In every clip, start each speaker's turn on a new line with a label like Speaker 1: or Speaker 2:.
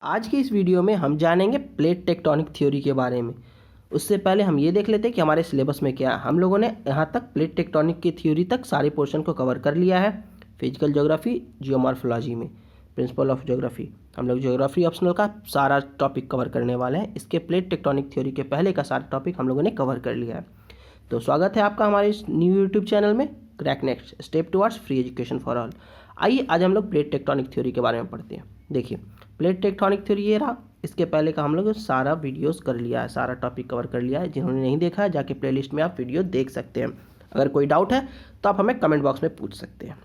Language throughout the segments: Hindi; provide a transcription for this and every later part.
Speaker 1: आज की इस वीडियो में हम जानेंगे प्लेट टेक्टोनिक थ्योरी के बारे में। उससे पहले हम ये देख लेते हैं कि हमारे सिलेबस में क्या है। हम लोगों ने यहाँ तक प्लेट टेक्टोनिक की थ्योरी तक सारे पोर्शन को कवर कर लिया है। फिजिकल ज्योग्राफी, जियोमॉर्फोलॉजी में प्रिंसिपल ऑफ ज्योग्राफी, हम लोग ज्योग्राफी ऑप्शनल का सारा टॉपिक कवर करने वाले हैं। इसके प्लेट टेक्टोनिक थ्योरी के पहले का सारा टॉपिक हम लोगों ने कवर कर लिया है। तो स्वागत है आपका हमारे इस न्यू यूट्यूब चैनल में, crack next step towards free education for all. आइए आज हम लोग प्लेट टेक्टोनिक थ्योरी के बारे में पढ़ते हैं। देखिए, प्लेट टेक्टोनिक थ्योरी ये रहा। इसके पहले का हम लोग सारा वीडियोस कर लिया है, सारा टॉपिक कवर कर लिया है। जिन्होंने नहीं देखा है जाके प्लेलिस्ट में आप वीडियो देख सकते हैं। अगर कोई डाउट है तो आप हमें कमेंट बॉक्स में पूछ सकते हैं।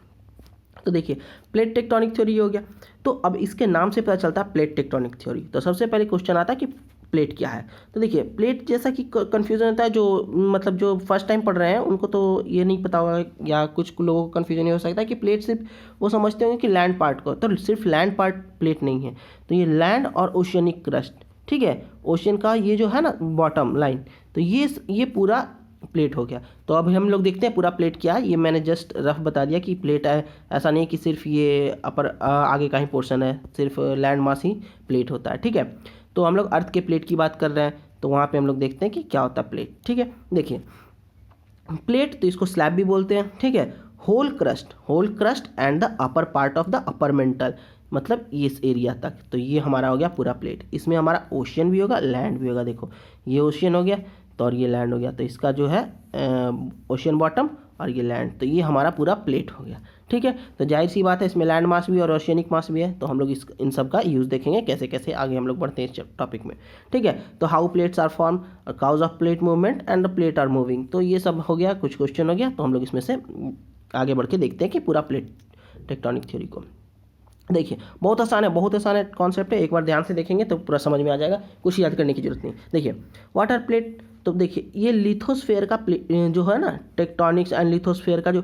Speaker 1: तो देखिए, प्लेट टेक्टोनिक थ्योरी हो गया। तो अब इसके नाम से पता चलता है प्लेट टेक्टोनिक थ्योरी। तो सबसे पहले क्वेश्चन आता है कि प्लेट क्या है। तो देखिए, प्लेट जैसा कि कन्फ्यूजन होता है, जो फर्स्ट टाइम पढ़ रहे हैं उनको तो ये नहीं पता होगा, या कुछ लोगों को कन्फ्यूजन ये हो सकता है कि प्लेट सिर्फ वो समझते होंगे कि लैंड पार्ट को। तो सिर्फ लैंड पार्ट प्लेट नहीं है। तो ये लैंड और ओशियनिक क्रस्ट, ठीक है, ओशियन का ये जो है ना बॉटम लाइन, तो ये पूरा प्लेट हो गया। तो अब हम लोग देखते हैं पूरा प्लेट क्या है। ये मैंने जस्ट रफ बता दिया कि प्लेट है, ऐसा नहीं कि सिर्फ ये अपर आगे का ही पोर्शन है, सिर्फ लैंड मास ही प्लेट होता है, ठीक है। तो हम लोग अर्थ के प्लेट की बात कर रहे हैं, तो वहाँ पे हम लोग देखते हैं कि क्या होता है प्लेट, ठीक है। देखिए, प्लेट तो इसको स्लैब भी बोलते हैं, ठीक है। Whole crust and the upper part of the upper mantle, मतलब इस एरिया तक। तो ये हमारा हो गया पूरा प्लेट। इसमें हमारा ओशियन भी होगा, लैंड भी होगा। देखो, ये ओशियन हो गया तो और ये लैंड हो गया। तो इसका जो है ओशियन बॉटम और ये लैंड, तो ये हमारा पूरा प्लेट हो गया, ठीक है। तो जाहिर सी बात है, इसमें लैंड मास भी और ओशियनिक मास भी है। तो हम लोग इन सब का यूज़ देखेंगे कैसे कैसे आगे हम लोग बढ़ते हैं इस टॉपिक में, ठीक है। तो how plates are form, cause of plate movement and the plate are moving, तो ये सब हो गया, कुछ क्वेश्चन हो गया। तो हम लोग इसमें से आगे बढ़ के देखते हैं कि पूरा प्लेट टेक्टोनिक थ्योरी को। देखिए, बहुत आसान है कॉन्सेप्ट है। एक बार ध्यान से देखेंगे तो पूरा समझ में आ जाएगा, कुछ याद करने की जरूरत नहीं। देखिए, वाटर प्लेट, तो देखिए ये लिथोस्फेयर का जो है ना, टेक्टोनिक्स एंड लिथोस्फेयर का जो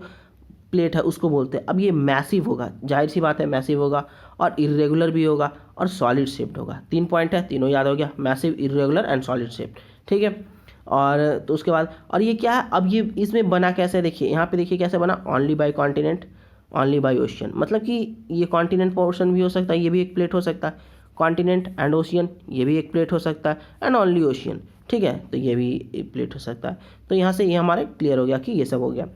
Speaker 1: प्लेट है उसको बोलते हैं। अब ये मैसिव होगा, जाहिर सी बात है मैसिव होगा, और इरेगुलर भी होगा और सॉलिड शेप्ड होगा। 3 पॉइंट है, तीनों याद हो गया, massive, irregular and solid shaped, ठीक है। और तो उसके बाद, और ये क्या है, अब ये इसमें बना कैसे, देखिए यहाँ पे देखिए कैसे बना, only by continent, only by ocean. मतलब कि ये कॉन्टिनेंट पोर्शन भी हो सकता है, ये भी एक प्लेट हो सकता है, कॉन्टिनेंट एंड ओशियन ये भी एक प्लेट हो सकता है, एंड ओनली ओशियन, ठीक है। तो ये भी एक प्लेट हो सकता है। तो यहाँ से ये हमारे क्लियर हो गया कि ये सब हो गया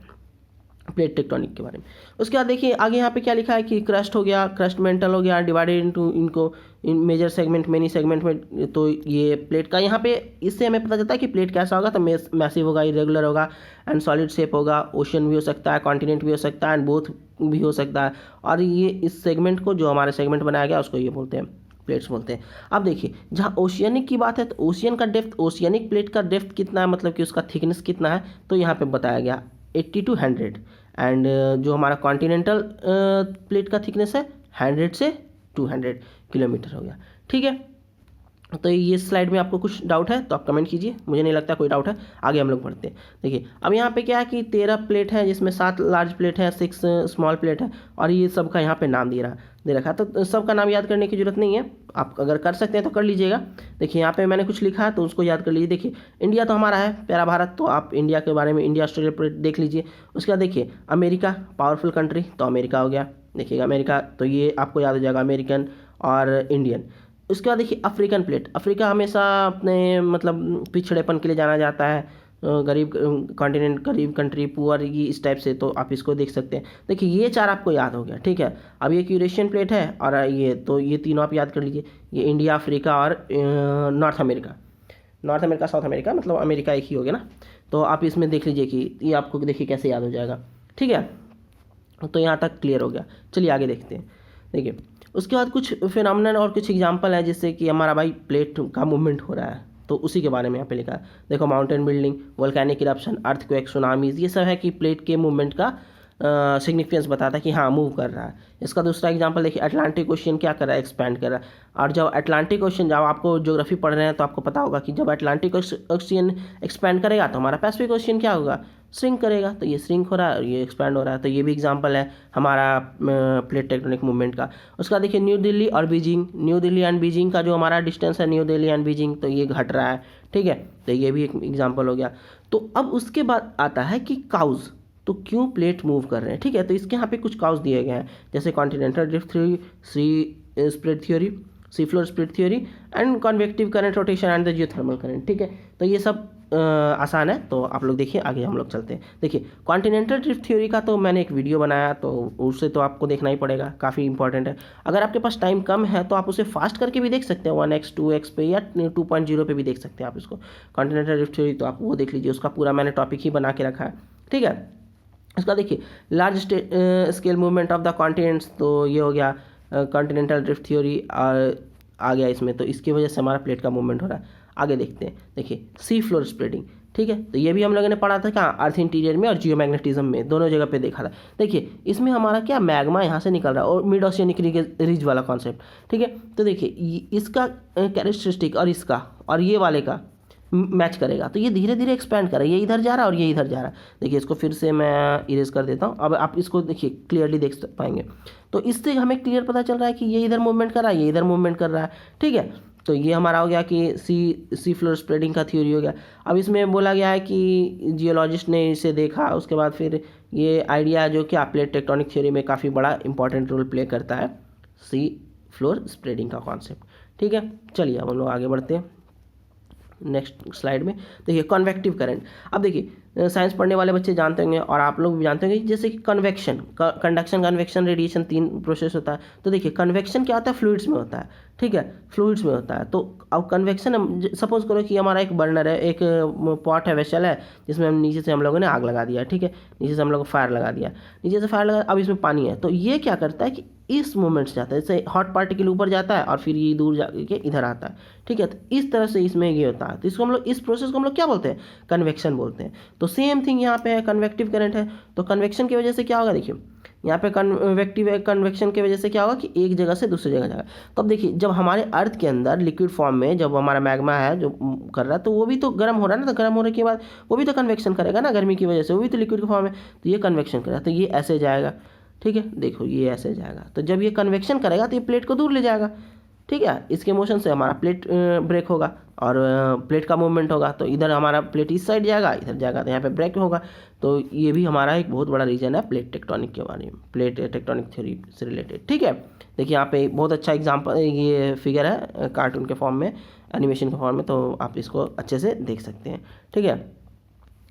Speaker 1: प्लेट टेक्टोनिक के बारे में। उसके बाद देखिए आगे यहाँ पे क्या लिखा है कि क्रस्ट हो गया, क्रस्ट मेंटल हो गया, डिवाइडेड इनटू इनको इन मेजर सेगमेंट, मेनी सेगमेंट में। तो ये प्लेट का यहाँ पे, इससे हमें पता चलता है कि प्लेट कैसा होगा। तो मैसिव होगा, इरेगुलर होगा एंड सॉलिड शेप होगा, ओशन भी हो सकता है, कॉन्टिनेंट भी हो सकता है, एंड बोथ भी हो सकता है। और ये इस सेगमेंट को, जो हमारे सेगमेंट बनाया गया उसको ये बोलते हैं, प्लेट्स बोलते हैं। अब देखिए, जहाँ ओशियनिक की बात है तो ओशियन का डेप्थ, ओशियनिक प्लेट का डेप्थ कितना है, मतलब कि उसका थिकनेस कितना है, तो यहाँ पे बताया गया 80 to 100। एंड जो हमारा कॉन्टिनेंटल प्लेट का थिकनेस है 100 से 200 किलोमीटर हो गया, ठीक है। तो ये स्लाइड में आपको कुछ डाउट है तो आप कमेंट कीजिए, मुझे नहीं लगता कोई डाउट है। आगे हम लोग बढ़ते हैं। देखिए, अब यहाँ पे क्या है कि 13 प्लेट है, जिसमें 7 लार्ज प्लेट है, 6 स्मॉल प्लेट है, और ये सब का यहाँ पे नाम दे रखा है। तो सबका नाम याद करने की जरूरत नहीं है, आप अगर कर सकते हैं तो कर लीजिएगा। देखिए, यहाँ पे मैंने कुछ लिखा है तो उसको याद कर लीजिए। देखिए, इंडिया तो हमारा है, प्यारा भारत, तो आप इंडिया के बारे में, इंडिया ऑस्ट्रेलिया प्लेट देख लीजिए। उसके बाद देखिए, अमेरिका पावरफुल कंट्री, तो अमेरिका हो गया। देखिएगा अमेरिका, तो ये आपको याद हो जाएगा, अमेरिकन और इंडियन। उसके बाद देखिए, अफ्रीकन प्लेट, अफ्रीका हमेशा अपने मतलब पिछड़ेपन के लिए जाना जाता है, गरीब कॉन्टिनेंट, गरीब कंट्री, पुअर, ये इस टाइप से। तो आप इसको देख सकते हैं। देखिए, ये 4 आपको याद हो गया, ठीक है। अब ये यूरेशियन प्लेट है, और ये तो ये तीनों आप याद कर लीजिए, ये इंडिया, अफ्रीका और नॉर्थ अमेरिका, साउथ अमेरिका, मतलब अमेरिका एक ही हो गया ना। तो आप इसमें देख लीजिए कि ये आपको देखिए कैसे याद हो जाएगा, ठीक है। तो यहाँ तक क्लियर हो गया। चलिए आगे देखते हैं। देखिए, उसके बाद कुछ फिनोमिनन और कुछ एग्जांपल है जिससे कि हमारा भाई प्लेट का मूवमेंट हो रहा है, तो उसी के बारे में यहाँ पे लिखा है। देखो, mountain building, volcanic eruption, earthquake, tsunamis, ये सब है कि प्लेट के मूवमेंट का सिग्निफिकेंस बताता है कि हाँ मूव कर रहा है। इसका दूसरा एग्जांपल देखिए, अटलांटिक ओशियन क्या कर रहा है, एक्सपैंड कर रहा है। और जब अटलांटिक ओशियन, जब आपको ज्योग्राफी पढ़ रहे हैं तो आपको पता होगा कि जब अटलांटिक ओशियन एक्सपैंड करेगा तो हमारा पैसिफिक ओशियन क्या होगा, श्रिंक करेगा। तो ये श्रिंक हो रहा है और ये एक्सपैंड हो रहा है। तो ये भी एग्जांपल है हमारा प्लेट टेक्टोनिक मूवमेंट का। उसका देखिए, न्यू दिल्ली और Beijing, new Delhi and Beijing का जो हमारा डिस्टेंस है, न्यू दिल्ली एंड बीजिंग, तो ये घट रहा है, ठीक है। तो ये भी एक एग्जांपल हो गया। तो अब उसके बाद आता है कि काउज, तो क्यों प्लेट मूव कर रहे हैं, ठीक है। तो इसके यहाँ पे कुछ काउज दिए गए हैं, जैसे continental drift theory, sea spread theory, sea floor split theory and convective current rotation and the geothermal current. ठीक है, तो ये सब आसान है, तो आप लोग देखिए, आगे हम लोग चलते हैं। देखिए कॉन्टिनेंटल ड्रिफ्ट थ्योरी का तो मैंने एक वीडियो बनाया, तो उससे तो आपको देखना ही पड़ेगा, काफ़ी इंपॉर्टेंट है। अगर आपके पास टाइम कम है तो आप उसे फास्ट करके भी देख सकते हैं, 1x 2x पे या 2.0 पे भी देख सकते हैं आप इसको, कॉन्टिनेंटल ड्रिफ्ट थ्योरी। तो आप वो देख लीजिए, उसका पूरा मैंने टॉपिक ही बना के रखा है। ठीक है, इसका देखिए large scale movement of the continents, तो ये हो गया कॉन्टिनेंटल ड्रिफ्ट थ्योरी आ गया इसमें, तो इसकी वजह से हमारा प्लेट का मूवमेंट हो रहा है। आगे देखते हैं, देखिए सी फ्लोर स्प्रेडिंग। ठीक है, तो ये भी हम लोगों ने पढ़ा था कहाँ, अर्थ इंटीरियर में और जियोमैग्नेटिज्म में, दोनों जगह पे देखा था। देखिए इसमें हमारा क्या, मैग्मा यहाँ से निकल रहा है और मिड ओशियनिक रिज वाला कॉन्सेप्ट। ठीक है, तो देखिए इसका कैरेक्टरिस्टिक और इसका और ये वाले का मैच करेगा, तो ये धीरे धीरे एक्सपैंड कर रहा है, ये इधर जा रहा है और ये इधर जा रहा है। देखिए इसको फिर से मैं इरेज कर देता हूँ, अब आप इसको देखिए क्लियरली देख पाएंगे। तो इससे हमें क्लियर पता चल रहा है कि ये इधर मूवमेंट कर रहा है, ये इधर मूवमेंट कर रहा है। ठीक है, तो ये हमारा हो गया कि सी फ्लोर स्प्रेडिंग का थ्योरी हो गया। अब इसमें बोला गया है कि जियोलॉजिस्ट ने इसे देखा, उसके बाद फिर ये आइडिया जो कि प्लेट टेक्टोनिक थ्योरी में काफ़ी बड़ा इंपॉर्टेंट रोल प्ले करता है, सी फ्लोर स्प्रेडिंग का कॉन्सेप्ट। ठीक है, चलिए अब हम लोग आगे बढ़ते हैं नेक्स्ट स्लाइड में। देखिए कन्वेक्टिव करंट, अब देखिए साइंस पढ़ने वाले बच्चे जानते होंगे और आप लोग भी जानते होंगे, जैसे कि convection, conduction, convection, radiation, 3 process होता है। तो देखिए कन्वेक्शन क्या होता है, फ्लूइड्स में होता है। ठीक है, फ्लूइड्स में होता है। तो अब कन्वेक्शन, सपोज करो कि हमारा एक बर्नर है, एक पॉट है, वेसल है, जिसमें हम नीचे से हम लोगों ने आग लगा दिया। ठीक है, नीचे से हम लोग फायर लगा दिया, नीचे से फायर लगा, अब इसमें पानी है। तो ये क्या करता है कि इस मूवमेंट से जाता है, जैसे हॉट पार्टिकल ऊपर जाता है और फिर ये दूर जाके इधर आता है। ठीक है, तो इस तरह से इसमें ये होता है, तो इसको हम लोग, इस प्रोसेस को हम लोग क्या बोलते हैं, कन्वेक्शन बोलते हैं। तो सेम थिंग यहाँ पे है, कन्वेक्टिव करंट है। तो कन्वेक्शन की वजह से क्या होगा, देखिए यहाँ पे कन्वेक्शन की वजह से क्या होगा कि एक जगह से दूसरी जगह जाएगा। तो अब देखिए जब हमारे अर्थ के अंदर लिक्विड फॉर्म में जब हमारा मैग्मा है जो कर रहा है, तो वो भी तो गर्म हो रहा है ना, तो गर्म होने के बाद वो भी तो कन्वेक्शन करेगा ना, गर्मी की वजह से, वो भी तो लिक्विड फॉर्म है, तो ये कन्वेक्शन करेगा, तो ये ऐसे जाएगा। ठीक है, देखो ये ऐसे जाएगा, तो जब ये कन्वेक्शन करेगा तो ये प्लेट को दूर ले जाएगा। ठीक है, इसके मोशन से हमारा प्लेट ब्रेक होगा और प्लेट का मूवमेंट होगा, तो इधर हमारा प्लेट इस साइड जाएगा, इधर जाएगा, तो यहाँ पे ब्रेक होगा। तो ये भी हमारा एक बहुत बड़ा रीजन है प्लेट टेक्टोनिक के बारे में, प्लेट टेक्टोनिक थ्योरी से रिलेटेड। ठीक है, देखिए यहाँ पे बहुत अच्छा एग्जाम्पल, ये फिगर है कार्टून के फॉर्म में, एनिमेशन के फॉर्म में, तो आप इसको अच्छे से देख सकते हैं। ठीक है,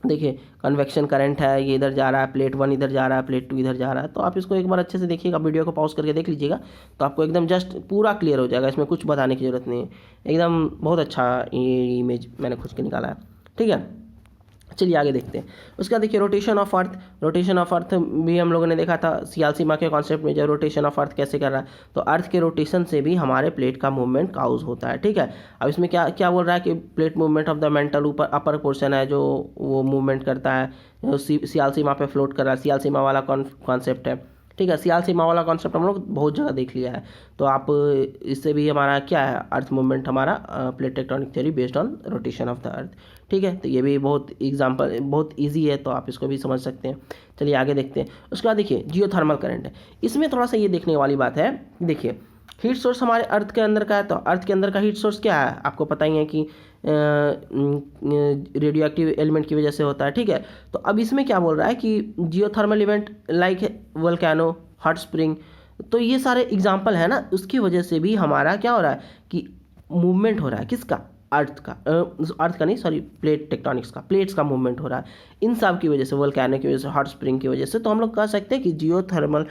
Speaker 1: देखिए कन्वेक्शन करंट है, ये इधर जा रहा है, प्लेट 1 इधर जा रहा है, प्लेट 2 इधर जा रहा है। तो आप इसको एक बार अच्छे से देखिएगा, वीडियो को पॉज करके देख लीजिएगा, तो आपको एकदम जस्ट पूरा क्लियर हो जाएगा, इसमें कुछ बताने की ज़रूरत नहीं है, एकदम बहुत अच्छा ये इमेज मैंने खुद के निकाला है। ठीक है, चलिए आगे देखते हैं। उसका देखिए rotation of earth, rotation of earth भी हम लोगों ने देखा था सियालसीमा के कॉन्सेप्ट में, जब रोटेशन ऑफ अर्थ कैसे कर रहा है, तो अर्थ के रोटेशन से भी हमारे प्लेट का मूवमेंट काउज होता है। ठीक है, अब इसमें क्या क्या बोल रहा है कि plate movement of the mental ऊपर अपर पोर्शन है जो वो मूवमेंट करता है, सियालसीमा पे फ्लोट कर रहा है, सियालसीमा वाला कॉन्सेप्ट है। ठीक है, सियालसीमा वाला कॉन्सेप्ट हम लोग बहुत जगह देख लिया है, तो आप इससे भी हमारा क्या है, अर्थ मूवमेंट हमारा plate tectonic theory based on rotation of the earth. ठीक है, तो ये भी बहुत एग्जांपल बहुत इजी है, तो आप इसको भी समझ सकते हैं। चलिए आगे देखते हैं। उसके बाद देखिए जियोथर्मल करंट है, इसमें थोड़ा सा ये देखने वाली बात है। देखिए हीट सोर्स हमारे अर्थ के अंदर का है, तो अर्थ के अंदर का हीट सोर्स क्या है, आपको पता ही है कि रेडियो एक्टिव एलिमेंट की वजह से होता है। ठीक है, तो अब इसमें क्या बोल रहा है कि geothermal event like volcano, hot spring, तो ये सारे एग्जाम्पल है ना, उसकी वजह से भी हमारा क्या हो रहा है कि मूवमेंट हो रहा है, किसका, अर्थ का नहीं, सॉरी, प्लेट टेक्टोनिक्स का, प्लेट्स का मूवमेंट हो रहा है इन सब की वजह से, वोल्केनो की वजह से, हॉट स्प्रिंग की वजह से। तो हम लोग कह सकते हैं कि geothermal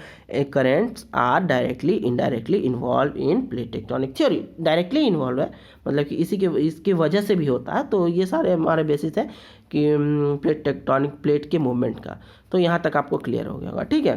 Speaker 1: currents are directly indirectly involve in plate tectonic theory. Directly involve है, मतलब कि इसकी वजह से भी होता है। तो ये सारे हमारे बेसिस है कि प्लेट टेक्टोनिक, प्लेट के मूवमेंट का। तो यहाँ तक आपको क्लियर हो गया होगा। ठीक है,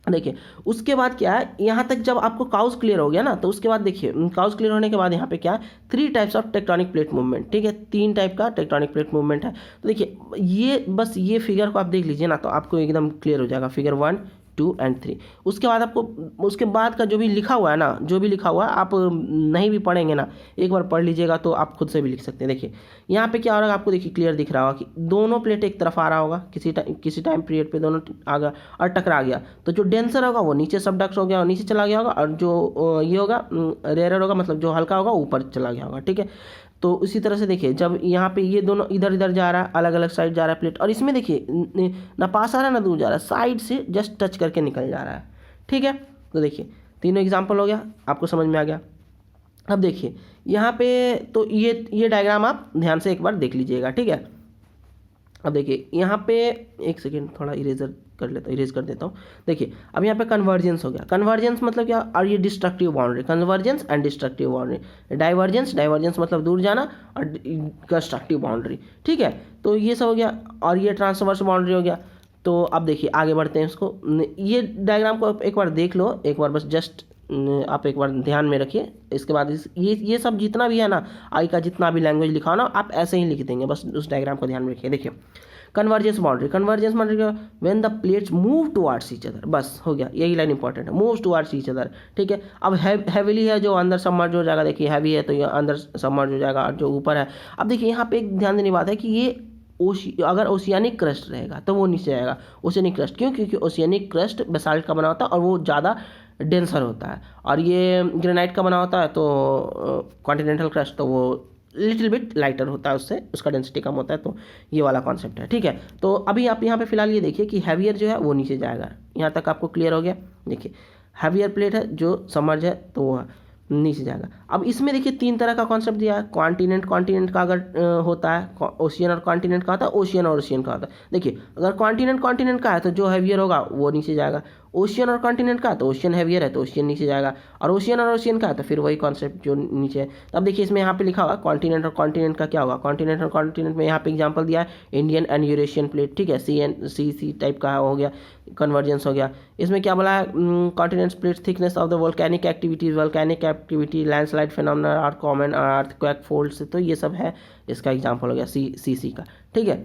Speaker 1: देखिए उसके बाद क्या है, यहाँ तक जब आपको काउज क्लियर हो गया ना, तो उसके बाद देखिए काउज क्लियर होने के बाद यहाँ पे क्या है, 3 types of tectonic plate movement. ठीक है, 3 टाइप का टेक्टोनिक प्लेट मूवमेंट है। तो देखिए ये बस ये फिगर को आप देख लीजिए ना, तो आपको एकदम क्लियर हो जाएगा, फिगर 1, 2 एंड 3। उसके बाद आपको उसके बाद का जो भी लिखा हुआ है ना, जो भी लिखा हुआ है आप नहीं भी पढ़ेंगे ना, एक बार पढ़ लीजिएगा तो आप खुद से भी लिख सकते हैं। देखिए यहाँ पे क्या हो रहा है, आपको देखिए क्लियर दिख रहा होगा कि दोनों प्लेट एक तरफ आ रहा होगा, किसी टाइम पीरियड पे दोनों आ गया और टकरा गया, तो जो डेंसर होगा वो नीचे सबडक्ट हो गया और नीचे चला गया होगा, और जो ये होगा रेयर होगा, मतलब जो हल्का होगा ऊपर चला गया होगा। ठीक है, तो इसी तरह से देखिए जब यहाँ पे ये दोनों इधर इधर जा रहा है, अलग अलग साइड जा रहा है प्लेट, और इसमें देखिए ना पास आ रहा है ना दूर जा रहा है, साइड से जस्ट टच करके निकल जा रहा है। ठीक है, तो देखिए तीनों एग्जांपल हो गया, आपको समझ में आ गया। अब देखिए यहाँ पे तो ये डायग्राम आप ध्यान से एक बार देख लीजिएगा, ठीक है। अब देखिए यहाँ पे एक सेकेंड थोड़ा इरेज कर देता हूँ। देखिए अब यहाँ पे कन्वर्जेंस हो गया। कन्वर्जेंस मतलब क्या, और ये destructive boundary, convergence and destructive boundary. Divergence मतलब दूर जाना, और कंस्ट्रक्टिव बाउंड्री, ठीक है। तो ये सब हो गया, और ये ट्रांसवर्स बाउंड्री हो गया। तो अब देखिए आगे बढ़ते हैं इसको, ये डायग्राम को एक बार देख लो, एक बार बस जस्ट आप एक बार ध्यान में रखिए। इसके बाद ये सब जितना भी है ना, आई का जितना भी लैंग्वेज लिखा हो ना, आप ऐसे ही लिख देंगे, बस उस डायग्राम को ध्यान में रखिए। देखिए convergence boundary when the plates move towards each other, बस हो गया, यही लाइन इंपॉर्टेंट है, मूव टुवर्ड्स ईच अदर, ठीक है। अब हैविली है जो अंदर सबमर्ज हो जाएगा, देखिए हैवी है तो ये अंदर सबमर्ज हो जाएगा, और जो ऊपर है, अब देखिए यहाँ पे एक ध्यान देने बात है कि ये अगर ओशियानिक क्रस्ट रहेगा तो वो नीचे आएगा। ओशियानिक क्रस्ट क्यों, क्योंकि ओशियानिक क्रस्ट बेसाल्ट का बना होता है और वो ज़्यादा डेंसर होता है, और ये ग्रेनाइट का बना होता है, तो कॉन्टिनेंटल क्रस्ट तो वो लिटिल बिट लाइटर होता है, उससे उसका डेंसिटी कम होता है। तो ये वाला कॉन्सेप्ट है, ठीक है। तो अभी आप यहाँ पे फिलहाल ये देखिए कि हैवियर जो है वो नीचे जाएगा। यहाँ तक आपको क्लियर हो गया। देखिए हैवियर प्लेट है जो सबमर्ज है तो वो नीचे जाएगा। अब इसमें देखिए 3 तरह का कॉन्सेप्ट दिया है। कॉन्टिनेंट का अगर होता है, ओशियन और कॉन्टिनेंट का होता है, ओशियन और ओशियन का होता है। देखिए अगर कॉन्टिनेंट का है तो जो हैवियर होगा वो नीचे जाएगा, ओशियन और कॉन्टिनेंट का तो ओशियन हैवियर है तो ओशियन नीचे जाएगा, और ओशियन और ओशियन का है तो फिर वही कॉन्सेप्ट जो नीचे है। अब देखिए इसमें यहाँ पे लिखा होगा कॉन्टिनेंट और कॉन्टिनेंट का क्या होगा। कॉन्टिनेंट और कॉन्टिनेंट में यहाँ पे एग्जांपल दिया है इंडियन एंड यूरेशियन प्लेट, ठीक है, सी टाइप का हो गया, कन्वर्जेंस हो गया। इसमें क्या बोला है, continents plate thickness of the volcanic activity landslide phenomena are common earthquake folds, तो ये सब है, इसका एग्जांपल हो गया सी का, ठीक है।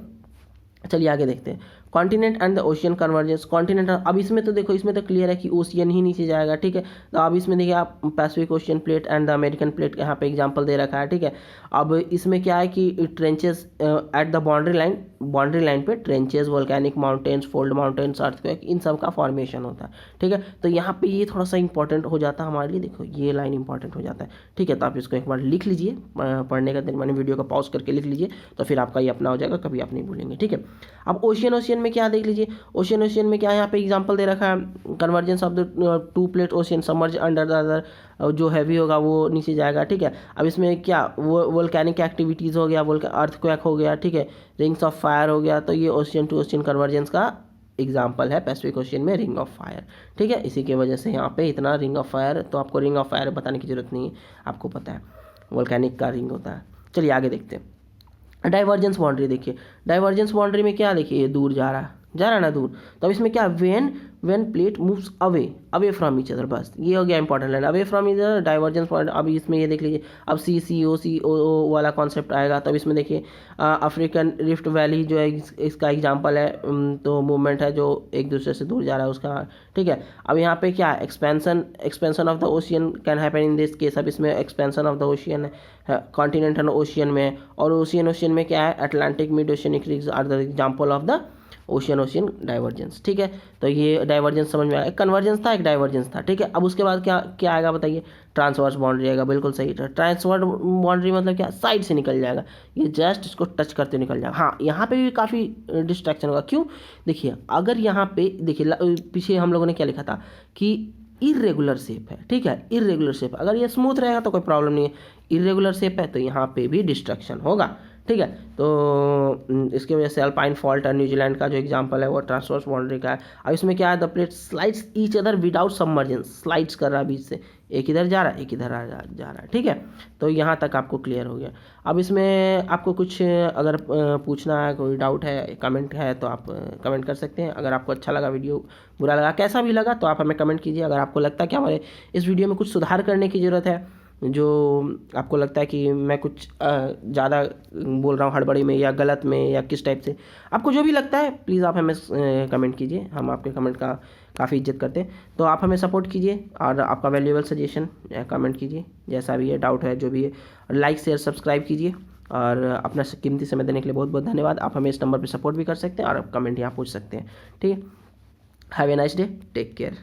Speaker 1: चलिए आगे देखते हैं continent and the ocean convergence. Continent, अब इसमें तो देखो, इसमें तो क्लियर है कि ओशियन ही नीचे जाएगा, ठीक है। तो अब इसमें देखिए आप Pacific ocean plate and the American plate यहाँ पे एग्जांपल दे रखा है, ठीक है। अब इसमें क्या है कि trenches at the boundary line पे trenches, volcanic mountains, fold mountains, earthquake, इन सब का फॉर्मेशन होता है, ठीक है। तो यहाँ पे ये थोड़ा सा इंपॉर्टेंट हो जाता है हमारे लिए, देखो ये लाइन इंपॉर्टेंट हो जाता है, ठीक है। तो आप इसको एक बार लिख लीजिए, पढ़ने का दिन मैंने वीडियो को पॉज करके लिख लीजिए, तो फिर आपका ये अपना हो जाएगा, कभी आप नहीं भूलेंगे, ठीक है। अब ओशियन में क्या देख लीजिए, ओशियन में क्या यहाँ पे एग्जांपल दे रखा है, convergence of the 2 plate ocean submerge under the other, जो हैवी होगा वो नीचे जाएगा, ठीक है। अब इसमें क्या वोल्केनिक एक्टिविटीज़ हो गया, अर्थक्वेक हो गया, ठीक है, रिंग्स ऑफ फायर हो गया, तो ये ओशियन टू ओशियन कन्वर्जेंस का एग्जाम्पल है। पैसिफिक ओशियन में रिंग ऑफ फायर, ठीक है, इसी की वजह से यहाँ पे इतना रिंग ऑफ फायर, तो आपको रिंग ऑफ फायर बताने की जरूरत नहीं है, आपको पता है वोल्केनिक का रिंग होता है। चलिए आगे देखते हैं डाइवर्जेंस बाउंड्री। देखिए डाइवर्जेंस बाउंड्री में क्या, देखिए ये दूर जा रहा है ना दूर, तो अब इसमें क्या, when plate moves away from each other, बस ये हो गया important line, away from each other divergence point. अब इसमें ये देख लीजिए, अब सी वाला कॉन्सेप्ट आएगा, तब इसमें देखिए अफ्रीकन रिफ्ट वैली जो है इसका एग्जांपल है, तो मूवमेंट है जो एक दूसरे से दूर जा रहा है उसका, ठीक है। अब यहाँ पे क्या, expansion of the ocean can happen in this case. अब इसमें एक्सपेंशन ऑफ द ओशियन है कॉन्टिनेंटल ओशियन में, और ओशियन में क्या है, Atlantic mid oceanic ridges are the example of the ocean divergence, ठीक है। तो ये डाइवर्जेंस समझ में आया, एक कन्वर्जेंस था एक डाइवर्जेंस था, ठीक है। अब उसके बाद क्या आएगा बताइए, ट्रांसवर्स बाउंड्री आएगा, बिल्कुल सही। ट्रांसवर्स बाउंड्री मतलब क्या, साइड से निकल जाएगा, ये जस्ट इसको टच करते निकल जाएगा। हाँ यहाँ पे भी काफ़ी डिस्ट्रैक्शन होगा, क्यों, देखिए अगर यहाँ पे देखिए पीछे हम लोगों ने क्या लिखा था कि इरेगुलर शेप है, ठीक है, इरेगुलर शेप, अगर ये स्मूथ रहेगा तो कोई प्रॉब्लम नहीं है, इरेगुलर शेप है तो यहाँ पे भी डिस्ट्रक्शन होगा, ठीक है। तो इसकी वजह से अल्पाइन फॉल्ट और न्यूजीलैंड का जो एग्जांपल है वो ट्रांसवर्स बाउंड्री का है। अब इसमें क्या है, the plate slides each other without submergence, slides कर रहा है बीच से, एक इधर जा रहा है एक इधर जा रहा है, ठीक है। तो यहाँ तक आपको क्लियर हो गया। अब इसमें आपको कुछ अगर पूछना है, कोई डाउट है, कमेंट है, तो आप कमेंट कर सकते हैं। अगर आपको अच्छा लगा वीडियो, बुरा लगा, कैसा भी लगा, तो आप हमें कमेंट कीजिए। अगर आपको लगता है कि हमारे इस वीडियो में कुछ सुधार करने की ज़रूरत है, जो आपको लगता है कि मैं कुछ ज़्यादा बोल रहा हूँ हड़बड़ी में या गलत में या किस टाइप से, आपको जो भी लगता है प्लीज़ आप हमें कमेंट कीजिए, हम आपके कमेंट का काफ़ी इज्जत करते हैं। तो आप हमें सपोर्ट कीजिए और आपका वैल्यूएबल सजेशन कमेंट कीजिए, जैसा भी है, डाउट है, जो भी है, लाइक शेयर सब्सक्राइब कीजिए। और अपना कीमती समय देने के लिए बहुत बहुत धन्यवाद। आप हमें इस नंबर पर सपोर्ट भी कर सकते हैं और कमेंट यहाँ पूछ सकते हैं, ठीक है। Have a nice day, take care.